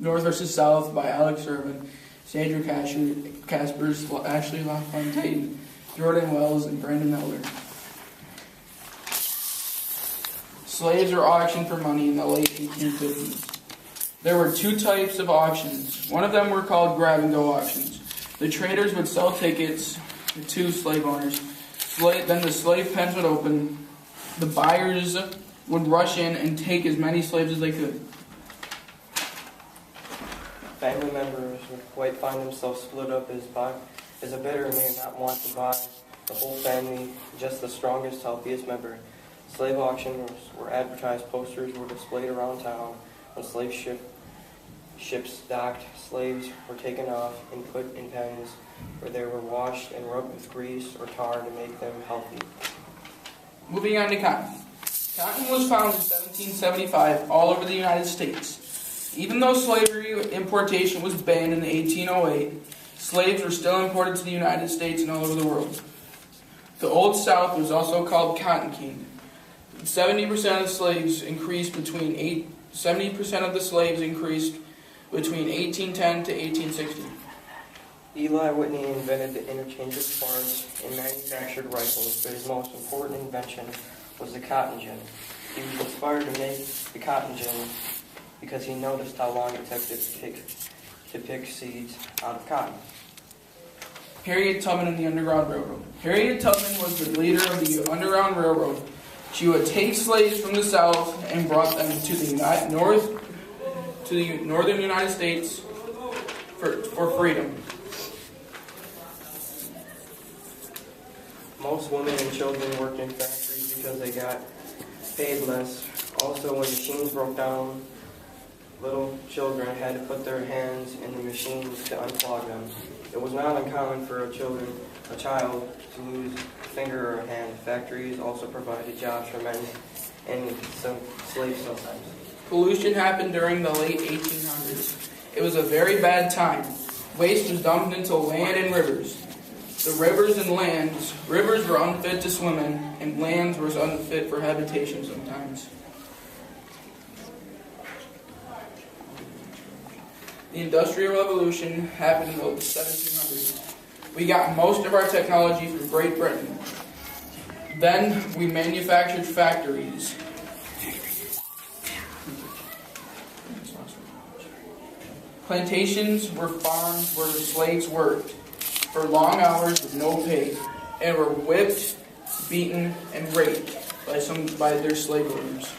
North vs. South by Alex Irvin, Sandra Caspers, Ashley LaFontaine, Jordan Wells, and Brandon Elder. Slaves were auctioned for money in the late 1850s. There were two types of auctions. One of them were called grab-and-go auctions. The traders would sell tickets to slave owners. Then the slave pens would open. The buyers would rush in and take as many slaves as they could. Family members might find themselves split up as a bidder may not want to buy the whole family, just the strongest, healthiest member. Slave auctions were advertised, posters were displayed around town. When slave ships docked, slaves were taken off and put in pens where they were washed and rubbed with grease or tar to make them healthy. Moving on to cotton. Cotton was found in 1775 all over the United States. Even though slavery importation was banned in 1808, slaves were still imported to the United States and all over the world. The Old South was also called Cotton King. 70% of the slaves increased between 1810 to 1860. Eli Whitney invented the interchange of parts and manufactured rifles, but his most important invention was the cotton gin. He was inspired to make the cotton gin because he noticed how long it took to pick seeds out of cotton. Harriet Tubman and the Underground Railroad. Harriet Tubman was the leader of the Underground Railroad. She would take slaves from the South and brought them to the northern United States for freedom. Most women and children worked in factories because they got paid less. Also, when machines broke down, little children had to put their hands in the machines to unclog them. It was not uncommon for a child to lose a finger or a hand. Factories also provided jobs for men and some slaves sometimes. Pollution happened during the late 1800s. It was a very bad time. Waste was dumped into land and rivers. The rivers were unfit to swim in, and lands were unfit for habitation sometimes. The Industrial Revolution happened in the 1700s. We got most of our technology from Great Britain. Then we manufactured factories. Plantations were farms where slaves worked for long hours with no pay, and were whipped, beaten, and raped by their slave owners.